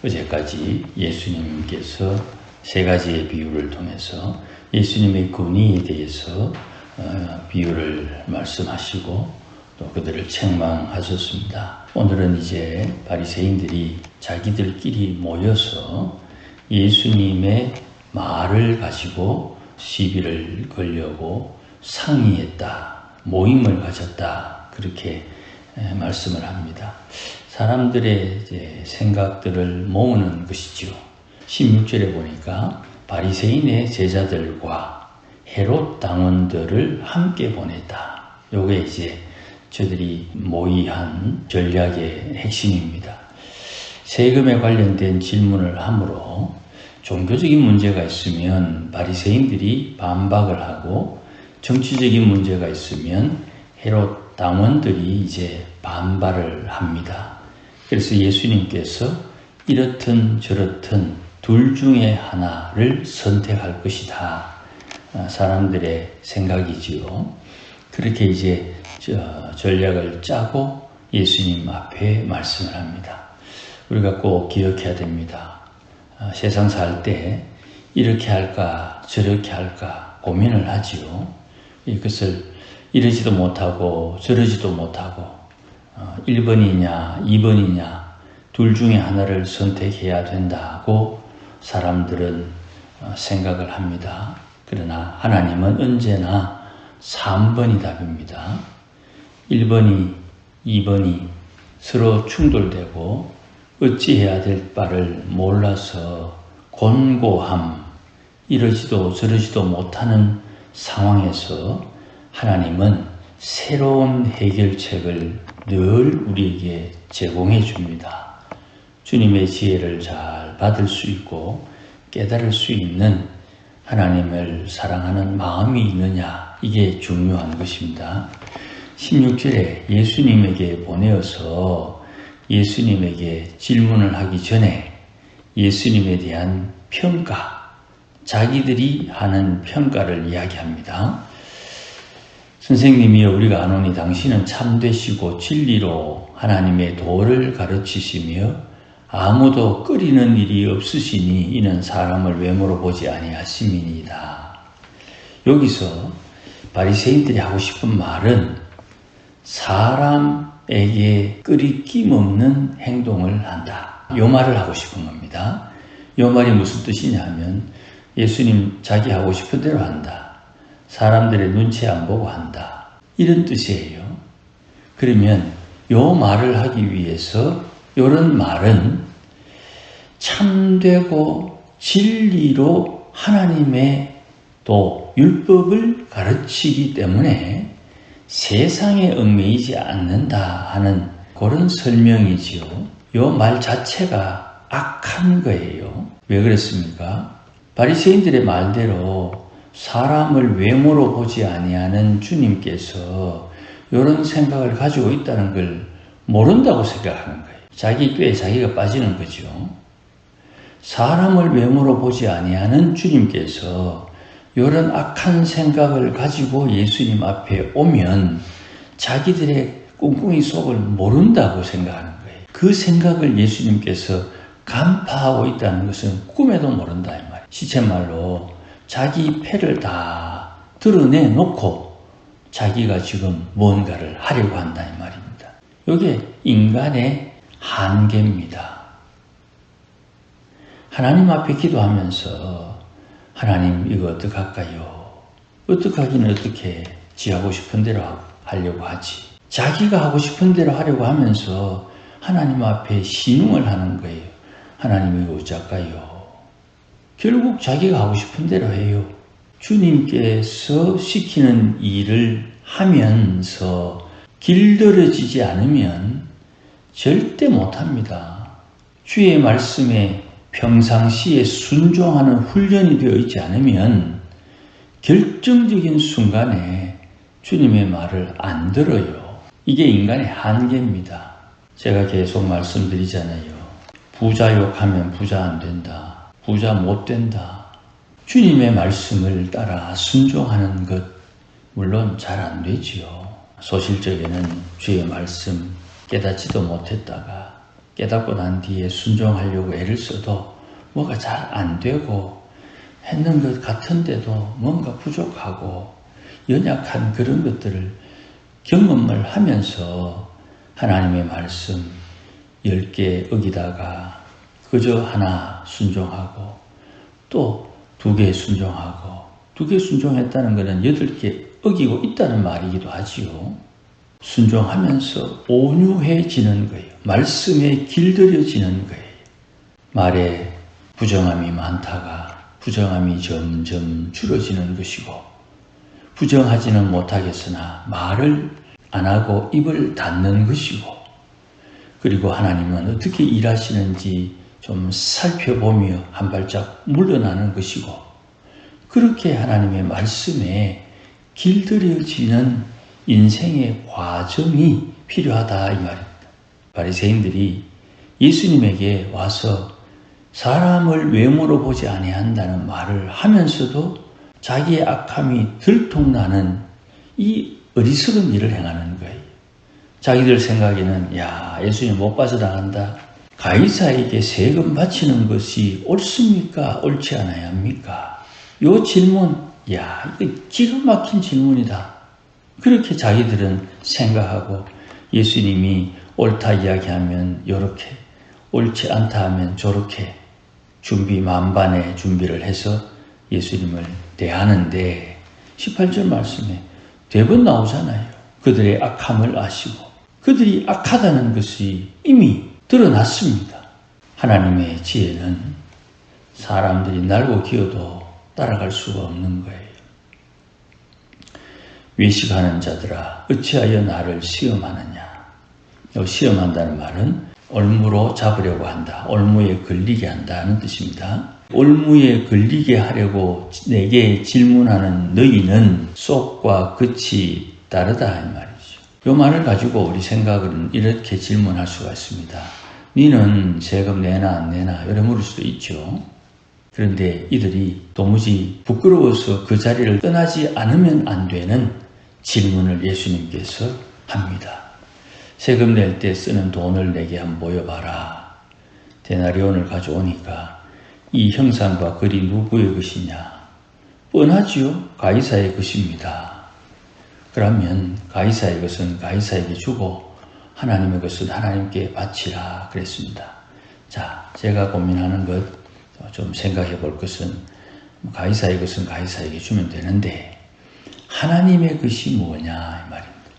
어제까지 예수님께서 세 가지의 비유를 통해서 예수님의 권위에 대해서 비유를 말씀하시고 또 그들을 책망하셨습니다. 오늘은 이제 바리새인들이 자기들끼리 모여서 예수님의 말을 가지고 시비를 걸려고 상의했다, 모임을 가졌다, 그렇게 말씀을 합니다. 사람들의 이제 생각들을 모으는 것이죠. 16절에 보니까 바리새인의 제자들과 헤롯 당원들을 함께 보냈다. 요게 이제 저들이 모의한 전략의 핵심입니다. 세금에 관련된 질문을 하므로 종교적인 문제가 있으면 바리새인들이 반박을 하고 정치적인 문제가 있으면 헤롯 당원들이 이제 반발을 합니다. 그래서 예수님께서 이렇든 저렇든 둘 중에 하나를 선택할 것이다. 사람들의 생각이지요. 그렇게 이제 전략을 짜고 예수님 앞에 말씀을 합니다. 우리가 꼭 기억해야 됩니다. 세상 살 때 이렇게 할까 저렇게 할까 고민을 하지요. 이것을 이러지도 못하고 저러지도 못하고 1번이냐 2번이냐 둘 중에 하나를 선택해야 된다고 사람들은 생각을 합니다. 그러나 하나님은 언제나 3번이 답입니다. 1번이 2번이 서로 충돌되고 어찌해야 될 바를 몰라서 곤고함, 이러지도 저러지도 못하는 상황에서 하나님은 새로운 해결책을 늘 우리에게 제공해 줍니다. 주님의 지혜를 잘 받을 수 있고 깨달을 수 있는 하나님을 사랑하는 마음이 있느냐, 이게 중요한 것입니다. 16절에 예수님에게 보내어서 예수님에게 질문을 하기 전에 예수님에 대한 평가, 자기들이 하는 평가를 이야기합니다. 선생님이여, 우리가 아노니 당신은 참되시고 진리로 하나님의 도를 가르치시며 아무도 끓이는 일이 없으시니 이는 사람을 외모로 보지 아니하심이니이다. 여기서 바리새인들이 하고 싶은 말은 사람에게 끓이낌 없는 행동을 한다. 요 말을 하고 싶은 겁니다. 요 말이 무슨 뜻이냐 하면 예수님 자기 하고 싶은 대로 한다. 사람들의 눈치 안 보고 한다. 이런 뜻이에요. 그러면 요 말을 하기 위해서 요런 말은 참되고 진리로 하나님의 또 율법을 가르치기 때문에 세상에 얽매이지 않는다 하는 그런 설명이지요. 요 말 자체가 악한 거예요. 왜 그랬습니까? 바리새인들의 말대로 사람을 외모로 보지 아니하는 주님께서 이런 생각을 가지고 있다는 걸 모른다고 생각하는 거예요. 자기 꾀에 자기가 빠지는 거죠. 사람을 외모로 보지 아니하는 주님께서 이런 악한 생각을 가지고 예수님 앞에 오면 자기들의 꿍꿍이 속을 모른다고 생각하는 거예요. 그 생각을 예수님께서 간파하고 있다는 것은 꿈에도 모른다 이 말이에요. 시쳇말로 자기 패를 다 드러내놓고 자기가 지금 뭔가를 하려고 한다 이 말입니다. 이게 인간의 한계입니다. 하나님 앞에 기도하면서 하나님 이거 어떡할까요? 어떡하기는 어떻게 지 하고 싶은 대로 하려고 하지. 자기가 하고 싶은 대로 하려고 하면서 하나님 앞에 신용을 하는 거예요. 하나님 이거 어쩔까요? 결국 자기가 하고 싶은 대로 해요. 주님께서 시키는 일을 하면서 길들여지지 않으면 절대 못합니다. 주의 말씀에 평상시에 순종하는 훈련이 되어 있지 않으면 결정적인 순간에 주님의 말을 안 들어요. 이게 인간의 한계입니다. 제가 계속 말씀드리잖아요. 부자 욕하면 부자 안 된다. 부자 못 된다. 주님의 말씀을 따라 순종하는 것 물론 잘 안 되지요. 소실적에는 주의 말씀 깨닫지도 못했다가 깨닫고 난 뒤에 순종하려고 애를 써도 뭐가 잘 안 되고 했는 것 같은데도 뭔가 부족하고 연약한 그런 것들을 경험을 하면서 하나님의 말씀 10개 어기다가 그저 하나 순종하고 또 2개 순종하고 2개 순종했다는 것은 8개 어기고 있다는 말이기도 하지요. 순종하면서 온유해지는 거예요. 말씀에 길들여지는 거예요. 말에 부정함이 많다가 부정함이 점점 줄어지는 것이고 부정하지는 못하겠으나 말을 안 하고 입을 닫는 것이고 그리고 하나님은 어떻게 일하시는지 좀 살펴보며 한 발짝 물러나는 것이고 그렇게 하나님의 말씀에 길들여지는 인생의 과정이 필요하다 이 말입니다. 바리새인들이 예수님에게 와서 사람을 외모로 보지 아니한다는 말을 하면서도 자기의 악함이 들통나는 이 어리석은 일을 행하는 거예요. 자기들 생각에는 야 예수님 못 빠져나간다. 가이사에게 세금 바치는 것이 옳습니까? 옳지 않아야 합니까? 요 질문 야 이거 기가 막힌 질문이다. 그렇게 자기들은 생각하고 예수님이 옳다 이야기하면 요렇게 옳지 않다 하면 저렇게 준비 만반의 준비를 해서 예수님을 대하는데 18절 말씀에 대번 나오잖아요. 그들의 악함을 아시고 그들이 악하다는 것이 이미 드러났습니다. 하나님의 지혜는 사람들이 날고 기어도 따라갈 수가 없는 거예요. 외식하는 자들아 어찌하여 나를 시험하느냐. 시험한다는 말은 올무로 잡으려고 한다. 올무에 걸리게 한다는 뜻입니다. 올무에 걸리게 하려고 내게 질문하는 너희는 속과 끝이 다르다 이 말이죠. 이 말을 가지고 우리 생각은 이렇게 질문할 수가 있습니다. 너는 세금 내나 안 내나 이래 물을 수도 있죠. 그런데 이들이 도무지 부끄러워서 그 자리를 떠나지 않으면 안 되는 질문을 예수님께서 합니다. 세금 낼 때 쓰는 돈을 내게 한번 보여봐라. 데나리온을 가져오니까 이 형상과 글이 누구의 것이냐? 뻔하지요. 가이사의 것입니다. 그러면 가이사의 것은 가이사에게 주고 하나님의 것은 하나님께 바치라 그랬습니다. 자, 제가 고민하는 것 좀 생각해 볼 것은 가이사의 것은 가이사에게 주면 되는데 하나님의 것이 뭐냐 이 말입니다.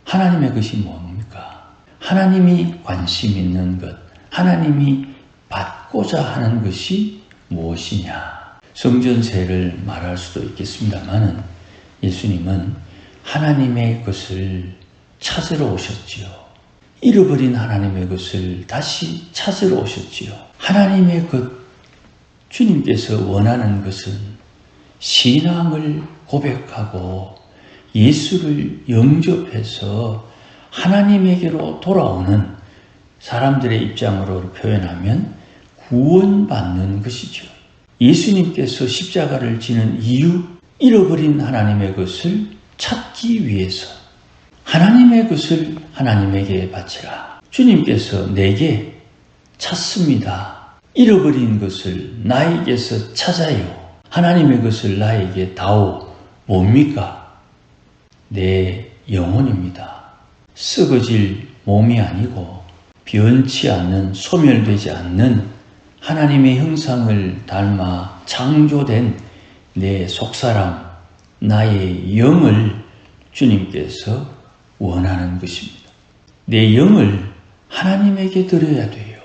하나님의 것이 뭡니까? 하나님이 관심 있는 것, 하나님이 받고자 하는 것이 무엇이냐? 성전세를 말할 수도 있겠습니다만은 예수님은 하나님의 것을 찾으러 오셨지요. 잃어버린 하나님의 것을 다시 찾으러 오셨지요. 하나님의 것, 주님께서 원하는 것은 신앙을 고백하고 예수를 영접해서 하나님에게로 돌아오는 사람들의 입장으로 표현하면 구원받는 것이죠. 예수님께서 십자가를 지는 이유, 잃어버린 하나님의 것을 찾기 위해서 하나님의 것을 하나님에게 바치라. 주님께서 내게 찾습니다. 잃어버린 것을 나에게서 찾아요. 하나님의 것을 나에게 다오. 뭡니까? 내 영혼입니다. 썩어질 몸이 아니고 변치 않는 소멸되지 않는 하나님의 형상을 닮아 창조된 내 속사람, 나의 영을 주님께서 원하는 것입니다. 내 영을 하나님에게 드려야 돼요.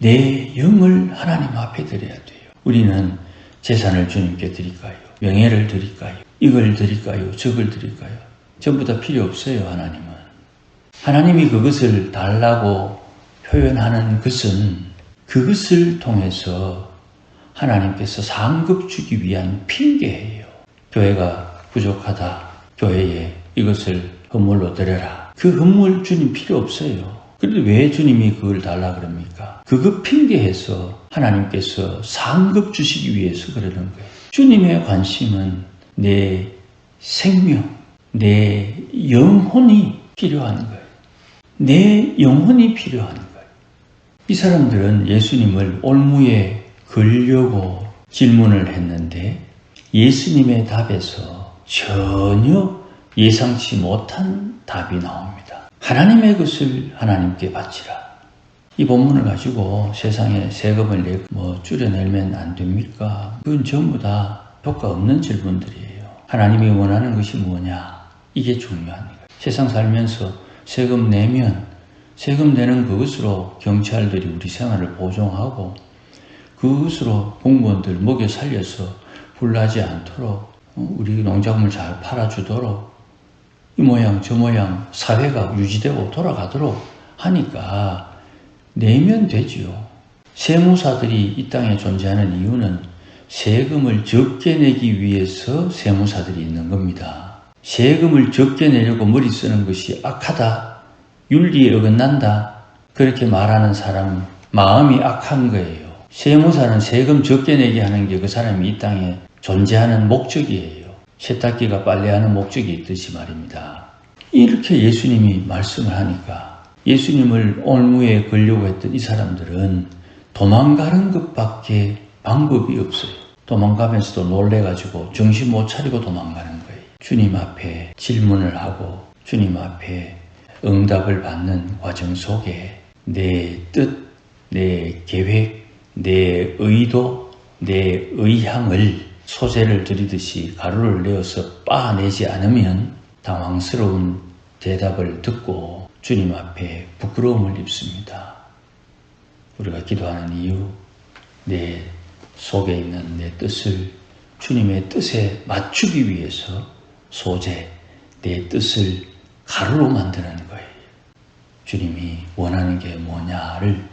내 영을 하나님 앞에 드려야 돼요. 우리는 재산을 주님께 드릴까요? 명예를 드릴까요? 이걸 드릴까요? 저걸 드릴까요? 전부 다 필요 없어요. 하나님은. 하나님이 그것을 달라고 표현하는 것은 그것을 통해서 하나님께서 상급 주기 위한 핑계예요. 교회가 부족하다. 교회에 이것을 헌물로 드려라. 그 헌물 주님 필요 없어요. 그런데 왜 주님이 그걸 달라 그럽니까? 그거 핑계해서 하나님께서 상급 주시기 위해서 그러는 거예요. 주님의 관심은 내 생명, 내 영혼이 필요한 거예요. 내 영혼이 필요한 거예요. 이 사람들은 예수님을 올무에 걸려고 질문을 했는데 예수님의 답에서 전혀 예상치 못한 답이 나옵니다. 하나님의 것을 하나님께 바치라. 이 본문을 가지고 세상에 세금을 줄여내면 안 됩니까? 그건 전부 다 효과 없는 질문들이에요. 하나님이 원하는 것이 뭐냐? 이게 중요합니다. 세상 살면서 세금 내면 세금 내는 그것으로 경찰들이 우리 생활을 보존하고 그것으로 공무원들 먹여 살려서 불나지 않도록 우리 농작물 잘 팔아주도록 이 모양 저 모양 사회가 유지되고 돌아가도록 하니까 내면 되지요. 세무사들이 이 땅에 존재하는 이유는 세금을 적게 내기 위해서 세무사들이 있는 겁니다. 세금을 적게 내려고 머리 쓰는 것이 악하다, 윤리에 어긋난다, 그렇게 말하는 사람 마음이 악한 거예요. 세무사는 세금 적게 내게 하는 게 그 사람이 이 땅에 존재하는 목적이에요. 세탁기가 빨래하는 목적이 있듯이 말입니다. 이렇게 예수님이 말씀을 하니까 예수님을 올무에 걸려고 했던 이 사람들은 도망가는 것밖에 방법이 없어요. 도망가면서도 놀래가지고 정신 못 차리고 도망가는 거예요. 주님 앞에 질문을 하고 주님 앞에 응답을 받는 과정 속에 내 뜻, 내 계획, 내 의도, 내 의향을 소재를 들이듯이 가루를 내어서 빻아내지 않으면 당황스러운 대답을 듣고 주님 앞에 부끄러움을 입습니다. 우리가 기도하는 이유, 내 속에 있는 내 뜻을 주님의 뜻에 맞추기 위해서 소재, 내 뜻을 가루로 만드는 거예요. 주님이 원하는 게 뭐냐를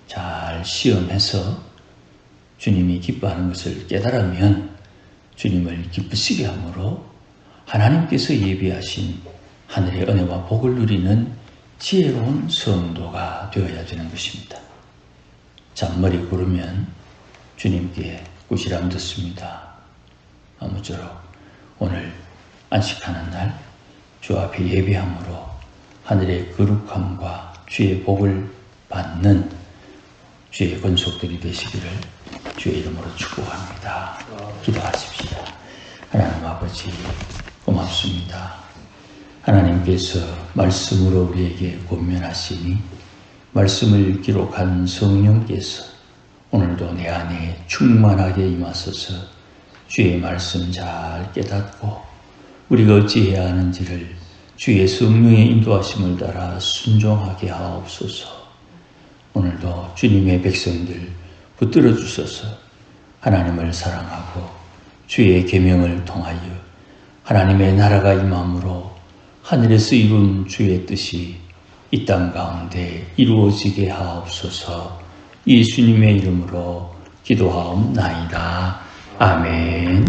잘 시험해서 주님이 기뻐하는 것을 깨달으면 주님을 기쁘시게 함으로 하나님께서 예비하신 하늘의 은혜와 복을 누리는 지혜로운 성도가 되어야 되는 것입니다. 잔머리 구르면 주님께 꾸지람 듣습니다. 아무쪼록 오늘 안식하는 날 주 앞에 예배함으로 하늘의 거룩함과 주의 복을 받는 주의 권속들이 되시기를 주의 이름으로 축복합니다. 기도하십시다. 하나님 아버지 고맙습니다. 하나님께서 말씀으로 우리에게 권면하시니 말씀을 기록한 성령께서 오늘도 내 안에 충만하게 임하소서 주의 말씀 잘 깨닫고 우리가 어찌해야 하는지를 주의 성령의 인도하심을 따라 순종하게 하옵소서. 오늘도 주님의 백성들 붙들어 주셔서 하나님을 사랑하고 주의 계명을 통하여 하나님의 나라가 임함으로 하늘에서 이룬 주의 뜻이 이 땅 가운데 이루어지게 하옵소서. 예수님의 이름으로 기도하옵나이다. 아멘.